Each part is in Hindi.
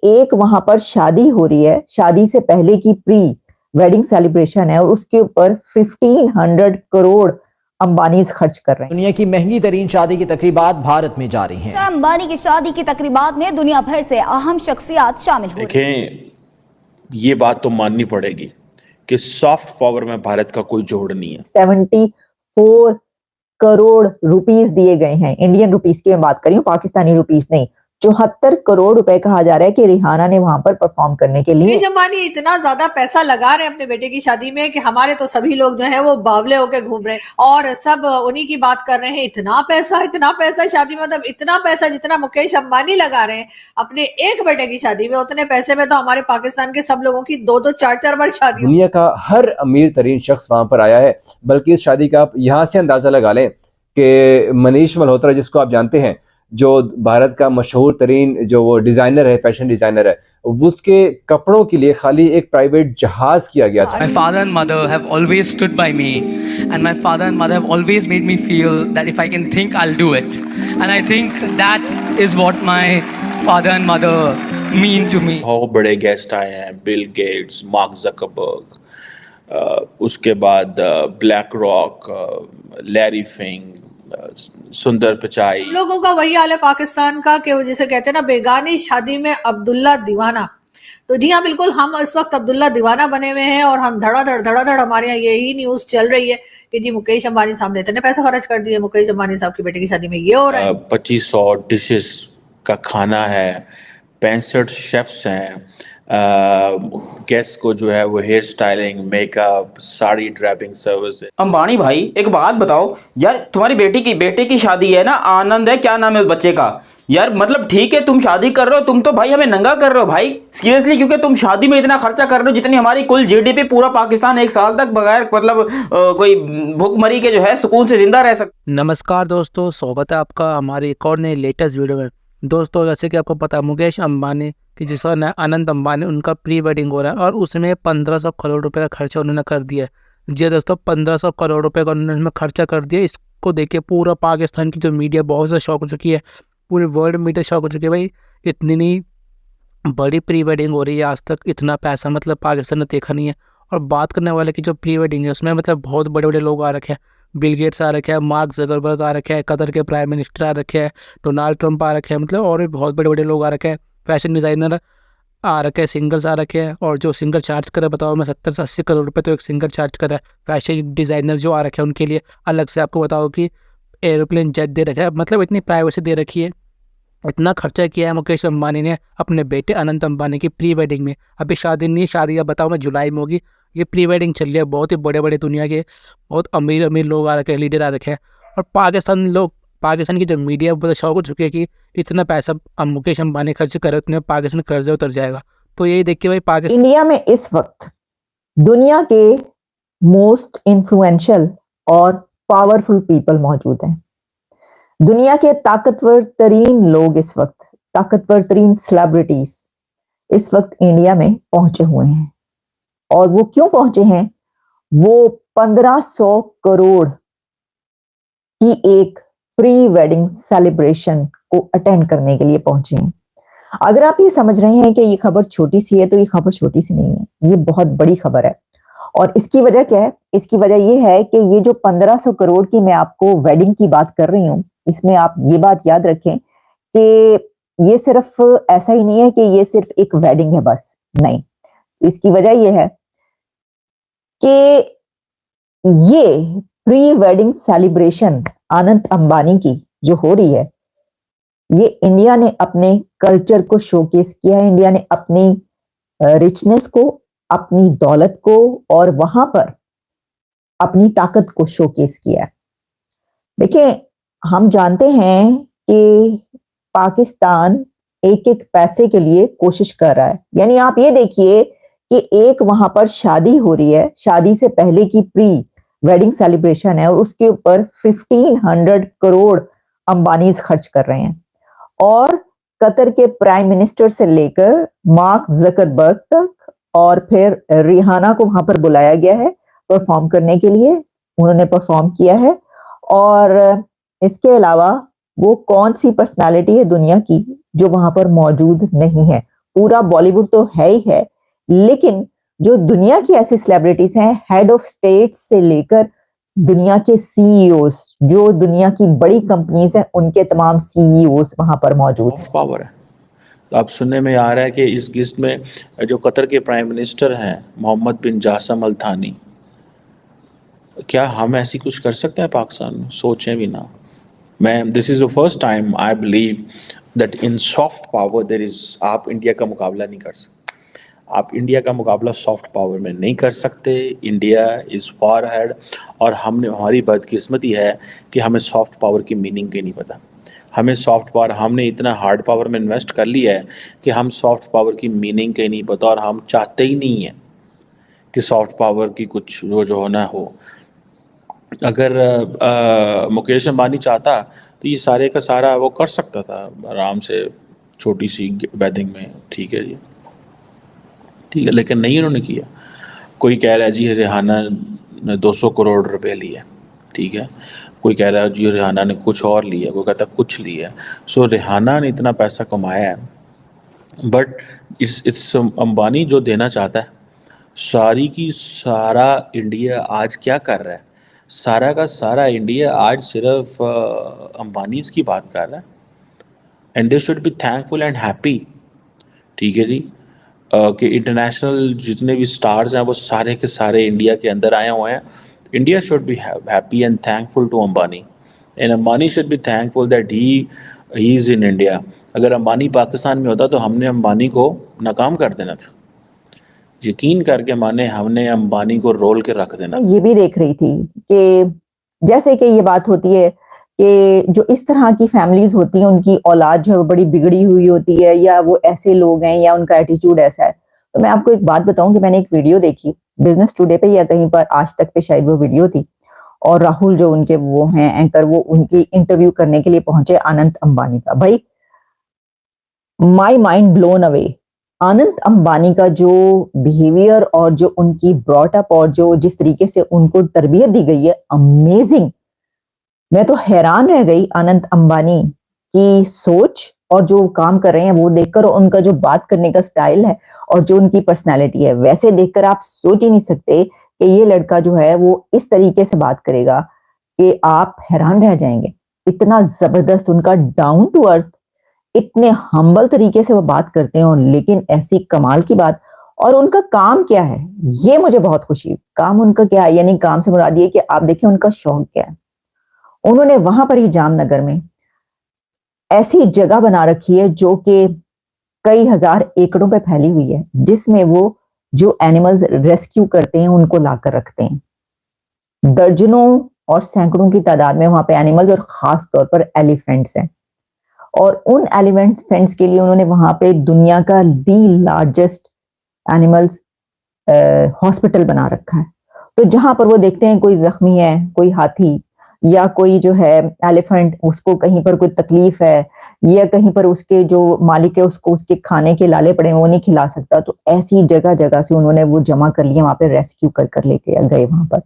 एक वहां पर शादी हो रही है, शादी से पहले की प्री वेडिंग सेलिब्रेशन है और उसके ऊपर 1500 करोड़ अंबानीज खर्च कर रहे हैं। दुनिया की महंगी तरीन शादी की तकरीबात भारत में जारी हैं। अंबानी की शादी की तकरीबात में दुनिया भर से अहम शख्सियात शामिल हो रही हैं। देखें, ये बात तो माननी पड़ेगी कि सॉफ्ट पावर में भारत का कोई जोड़ नहीं है। 74 करोड़ रुपीस दिए गए हैं, इंडियन रुपीस की मैं बात कर रही हूँ, पाकिस्तानी रुपीस नहीं। 74 करोड़ रुपए कहा जा रहा है कि रिहाना ने वहां पर परफॉर्म करने के लिए। मुकेश अंबानी इतना ज्यादा पैसा लगा रहे हैं अपने बेटे की शादी में कि हमारे तो सभी लोग जो है वो बावले होके घूम रहे हैं और सब उन्हीं की बात कर रहे हैं। इतना पैसा शादी में, मतलब इतना पैसा जितना मुकेश अंबानी लगा रहे हैं अपने एक बेटे की शादी में, उतने पैसे में तो हमारे पाकिस्तान के सब लोगों की 2-2, 4-4 बार शादी। दुनिया का हर अमीर तरीन शख्स वहां पर आया है। बल्कि इस शादी का आप यहाँ से अंदाजा लगा लें कि मनीष मल्होत्रा, जिसको आप जानते हैं, जो भारत का मशहूर तरीन जो वो डिजाइनर है, फैशन डिजाइनर है, उसके कपड़ों के लिए खाली एक प्राइवेट जहाज किया गया था। My father and mother have always stood by me, and my father and mother have always made me feel that if I can think, I'll do it. And I think that is what my father and mother mean to me. बहुत बड़े गेस्ट आए हैं, बिल गेट्स, मार्क जकरबर्ग, उसके बाद ब्लैक रॉक, लैरी फिंग, सुंदर पिचाई। लोगों का वही हाल है पाकिस्तान का कि वो जिसे कहते हैं ना, बेगानी शादी में अब्दुल्ला दीवाना। तो जी हाँ, बिल्कुल हम इस वक्त अब्दुल्ला दीवाना बने हुए हैं और हम धड़ाधड़ हमारे यहाँ यही न्यूज चल रही है कि जी मुकेश अंबानी साहब ने इतने पैसे खर्च कर दिए, मुकेश अंबानी साहब की बेटे की शादी में ये हो रहा है। 2500 डिशेस का खाना है, 65 शेफ्स हैं, गेस्ट को जो है वो hair styling, makeup, sari draping service है। अंबानी भाई एक बात बताओ यार, तुम्हारी बेटे की शादी है ना, आनंद है, क्या नाम है उस बच्चे का यार, मतलब ठीक है तुम शादी कर रहे हो, तुम तो भाई हमें नंगा कर रहे हो भाई, सीरियसली, क्योंकि तुम शादी में इतना खर्चा कर रहे हो जितनी हमारी कुल जीडीपी पूरा पाकिस्तान एक साल तक बगैर मतलब कोई भूखमरी के जो है सुकून से जिंदा रह सकता। नमस्कार दोस्तों, स्वागत है आपका हमारे एक और नए लेटेस्ट वीडियो में। दोस्तों जैसे कि आपको पता है, मुकेश अंबानी की जिसका नाम अनंत अंबानी, उनका प्री वेडिंग हो रहा है और उसमें 1500 करोड़ रुपए का खर्चा उन्होंने कर दिया है। जी दोस्तों, 1500 करोड़ रुपए का उन्होंने खर्चा कर दिया। इसको देखिए पूरा पाकिस्तान की जो मीडिया बहुत ज़्यादा शौक हो चुकी है, पूरी वर्ल्ड मीडिया शौक हो चुकी है। भाई इतनी बड़ी प्री वेडिंग हो रही है, आज तक इतना पैसा मतलब पाकिस्तान ने देखा नहीं है। और बात करने वाले की जो प्री वेडिंग है उसमें मतलब बहुत बड़े बड़े लोग आ रखे हैं, बिल गेट्स आ रखे हैं, मार्क जकरबर्ग आ रखे हैं, कतर के प्राइम मिनिस्टर आ रखे हैं, डोनाल्ड ट्रंप आ रखे हैं, मतलब और भी बहुत बड़े बड़े लोग आ रखे हैं, फैशन डिज़ाइनर आ रखे हैं, सिंगर्स आ रखे हैं। और जो सिंगर चार्ज करे बताओ मैं 70 से 80 करोड़ रुपए तो एक सिंगर चार्ज कर रहा है। फैशन डिज़ाइनर जो आ रखे हैं उनके लिए अलग से आपको बताओ कि एरोप्लेन जेट दे रखा है, मतलब इतनी प्राइवेसी दे रखी है। इतना खर्चा किया है मुकेश अंबानी ने अपने बेटे अनंत अंबानी की प्री वेडिंग में। अभी शादी नहीं, शादी अब बताओ मैं जुलाई में होगी, ये प्री वेडिंग चल रही है। बहुत ही बड़े बड़े दुनिया के बहुत अमीर लोग आ रखे हैं, लीडर आ रखे हैं। और पाकिस्तान की जो मीडिया बहुत शौक हो चुकी है कि इतना पैसा मुकेश अंबानी खर्च करे उतने पाकिस्तान कर्जे उतर जाएगा। तो यही देख के भाई पाकिस्तान इंडिया में इस वक्त दुनिया के मोस्ट इन्फ्लुएंशियल और पावरफुल पीपल मौजूद हैं। दुनिया के ताकतवर तरीन लोग इस वक्त, ताकतवर तरीन सेलिब्रिटीज इस वक्त इंडिया में पहुंचे हुए हैं। और वो क्यों पहुंचे हैं? वो 1500 करोड़ की एक प्री वेडिंग सेलिब्रेशन को अटेंड करने के लिए पहुंचे हैं। अगर आप ये समझ रहे हैं कि ये खबर छोटी सी है, तो ये खबर छोटी सी नहीं है, ये बहुत बड़ी खबर है। और इसकी वजह क्या है? इसकी वजह ये है कि ये जो 1500 करोड़ की मैं आपको वेडिंग की बात कर रही हूँ, इसमें आप ये बात याद रखें कि ये सिर्फ ऐसा ही नहीं है कि ये सिर्फ एक वेडिंग है बस, नहीं। इसकी वजह ये है कि ये pre wedding celebration Anant Ambani की जो हो रही है, ये इंडिया ने अपने कल्चर को शोकेस किया है, इंडिया ने अपनी रिचनेस को, अपनी दौलत को और वहां पर अपनी ताकत को शोकेस किया है। देखिए, हम जानते हैं कि पाकिस्तान एक एक पैसे के लिए कोशिश कर रहा है। यानी आप ये देखिए कि एक वहां पर शादी हो रही है, शादी से पहले की प्री वेडिंग सेलिब्रेशन है और उसके ऊपर 1500 करोड़ अंबानीज खर्च कर रहे हैं। और कतर के प्राइम मिनिस्टर से लेकर मार्क जकरबर्ग तक, और फिर रिहाना को वहां पर बुलाया गया है परफॉर्म करने के लिए, उन्होंने परफॉर्म किया है। और इसके अलावा वो कौन सी पर्सनालिटी है दुनिया की जो वहां पर मौजूद नहीं है? पूरा बॉलीवुड तो है ही है, लेकिन जो दुनिया की ऐसी सेलिब्रिटीज हैं, हेड ऑफ स्टेट से लेकर दुनिया के सीईओज, जो दुनिया की बड़ी कंपनीज हैं, उनके तमाम सीईओज वहां पर मौजूद हैं। सॉफ्ट पावर है। तो अब सुनने में आ रहा है कि इस लिस्ट में जो कतर के प्राइम मिनिस्टर हैं मोहम्मद बिन जासम अल थानी, क्या हम ऐसी कुछ कर सकते हैं पाकिस्तान में? सोचें भी ना। मैं this is the first time I believe that in soft power there is, आप इंडिया का मुकाबला नहीं कर सकते। आप इंडिया का मुकाबला सॉफ्ट पावर में नहीं कर सकते। इंडिया इज़ फार हेड, और हमारी बदकिस्मती है कि हमें सॉफ्ट पावर की मीनिंग ही नहीं पता। हमें सॉफ्ट पावर, हमने इतना हार्ड पावर में इन्वेस्ट कर लिया है कि हम सॉफ्ट पावर की मीनिंग के नहीं पता, और हम चाहते ही नहीं हैं कि सॉफ्ट पावर की कुछ जो होना हो। अगर मुकेश अंबानी चाहता तो ये सारे का सारा वो कर सकता था आराम से, छोटी सी वेडिंग में। ठीक है जी, ठीक है, लेकिन नहीं उन्होंने किया। कोई कह रहा है जी रिहाना ने 200 करोड़ रुपए लिए, ठीक है। कोई कह रहा है जी रिहाना ने कुछ और लिया, कोई कहता कुछ लिया। सो रिहाना ने इतना पैसा कमाया है, बट इस अंबानी जो देना चाहता है, सारी की सारा इंडिया आज क्या कर रहा है? सारा का सारा इंडिया आज सिर्फ अंबानी की बात कर रहा है, and they should be thankful and happy. ठीक है जी, कि इंटरनेशनल जितने भी स्टार्स हैं वो सारे के सारे इंडिया के अंदर आए हुए हैं। India should be happy and thankful to Ambani, and Ambani should be thankful that he is in India. अगर अंबानी पाकिस्तान में होता तो हमने अंबानी को नाकाम कर देना था। यकीन करके माने, हमने अंबानी को रोल के रख देना। मैं ये भी देख रही थी कि जैसे कि ये बात होती है कि जो इस तरह की फैमिलीज होती हैं, उनकी औलाद जो है वो बड़ी बिगड़ी हुई होती है, या वो ऐसे लोग हैं, या उनका एटीट्यूड ऐसा है। तो मैं आपको एक बात बताऊं कि मैंने एक वीडियो देखी बिजनेस टुडे पे या कहीं पर, आज तक पे शायद वो वीडियो थी, और राहुल जो उनके वो हैं एंकर, वो उनकी इंटरव्यू करने के लिए पहुंचे अनंत अंबानी का। भाई my mind blown away. Anant Ambani का जो बिहेवियर और जो उनकी ब्रॉट अप और जो जिस तरीके से उनको तरबियत दी गई है, अमेजिंग। मैं तो हैरान रह गई अनंत अंबानी की सोच और जो काम कर रहे हैं वो देखकर, और उनका जो बात करने का स्टाइल है और जो उनकी पर्सनालिटी है, वैसे देखकर आप सोच ही नहीं सकते कि ये लड़का जो है वो इस तरीके से बात करेगा कि आप हैरान रह जाएंगे। इतना जबरदस्त उनका डाउन टू अर्थ, इतने हम्बल तरीके से वो बात करते हैं, और लेकिन ऐसी कमाल की बात। और उनका काम क्या है, ये मुझे बहुत खुशी हुई। काम उनका क्या है, यानी काम से मुराद ये कि आप देखें उनका शौक क्या है। उन्होंने वहां पर ही जामनगर में ऐसी जगह बना रखी है जो कि कई हजार एकड़ों पे फैली हुई है, जिसमें वो जो एनिमल्स रेस्क्यू करते हैं उनको लाकर रखते हैं। दर्जनों और सैकड़ों की तादाद में वहां पे एनिमल्स, और खास तौर पर एलिफेंट्स हैं। और उन एलिफेंट्स के लिए उन्होंने वहां पे दुनिया का दी लार्जेस्ट एनिमल्स हॉस्पिटल बना रखा है। तो जहां पर वो देखते हैं कोई जख्मी है, कोई हाथी या कोई जो है एलिफेंट, उसको कहीं पर कोई तकलीफ है, या कहीं पर उसके जो मालिक है उसको उसके खाने के लाले पड़े वो नहीं खिला सकता, तो ऐसी जगह जगह से उन्होंने वो जमा कर लिया, वहां पे रेस्क्यू कर लेके गए वहां पर।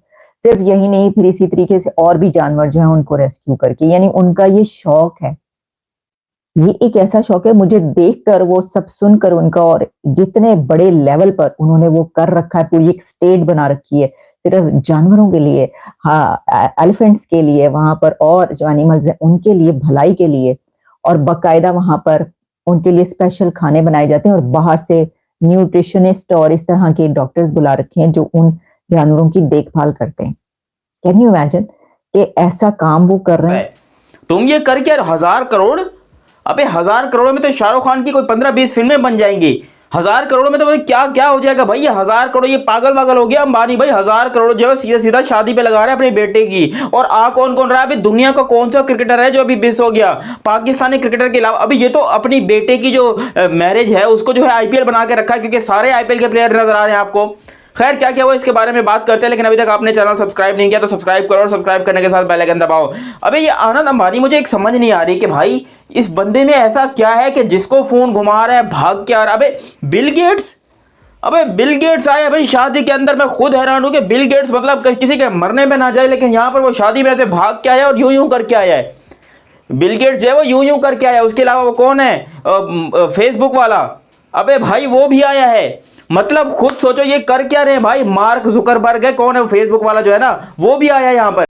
सिर्फ यही नहीं, फिर इसी तरीके से और भी जानवर जो है उनको रेस्क्यू करके, यानी उनका ये शौक है। ये एक ऐसा शौक है, मुझे देखकर, वो सब सुनकर उनका, और जितने बड़े लेवल पर उन्होंने वो कर रखा है, पूरी एक स्टेट बना रखी है सिर्फ जानवरों के लिए, हाँ एलिफेंट्स के लिए वहां पर, और जो एनिमल्स हैं उनके लिए, भलाई के लिए। और बाकायदा वहां पर उनके लिए स्पेशल खाने बनाए जाते हैं, और बाहर से न्यूट्रिशनिस्ट और इस तरह के डॉक्टर्स बुला रखे हैं जो उन जानवरों की देखभाल करते हैं। कैन यू इमेजिन कि ऐसा काम वो कर रहे हैं? तुम ये कर क्या, 1000 करोड़? अबे 1000 करोड़ में तो शाहरुख खान की कोई 15-20 फिल्में बन जाएंगी। 1000 करोड़ में तो भाई क्या क्या हो जाएगा भाई। ये 1000 करोड़, ये पागल वागल हो गया अंबानी भाई। 1000 करोड़ जो है सीधा सीधा शादी पे लगा रहे हैं अपने बेटे की। और कौन कौन रहा है अभी? दुनिया का कौन सा क्रिकेटर है जो अभी मिस हो गया पाकिस्तानी क्रिकेटर के अलावा? अभी ये तो अपनी बेटे की जो मैरिज है उसको जो है आईपीएल बना के रखा है, क्योंकि सारे आईपीएल के प्लेयर नजर आ रहे हैं आपको। खैर क्या क्या हुआ इसके बारे में बात करते हैं, लेकिन अभी तक आपने चैनल सब्सक्राइब नहीं किया तो सब्सक्राइब करो, और सब्सक्राइब करने के साथ बेल आइकन दबाओ। अबे ये आनंद अंबानी, मुझे एक समझ नहीं आ रही कि भाई इस बंदे में ऐसा क्या है कि जिसको फोन घुमा रहा है भाग के आ रहा है। अबे बिल गेट्स आए भाई शादी के अंदर। मैं खुद हैरान हूं कि बिल गेट्स मतलब किसी के मरने में ना जाए, लेकिन यहां पर वो शादी में ऐसे भाग के आया और यूं करके आया है। बिल गेट्स जो है वो यूं करके आया। उसके अलावा वो कौन है, फेसबुक वाला, अबे भाई वो भी आया है। मतलब खुद सोचो ये कर क्या रहे हैं भाई। मार्क जुकरबर्ग है, कौन है फेसबुक वाला जो है ना, वो भी आया है यहाँ पर।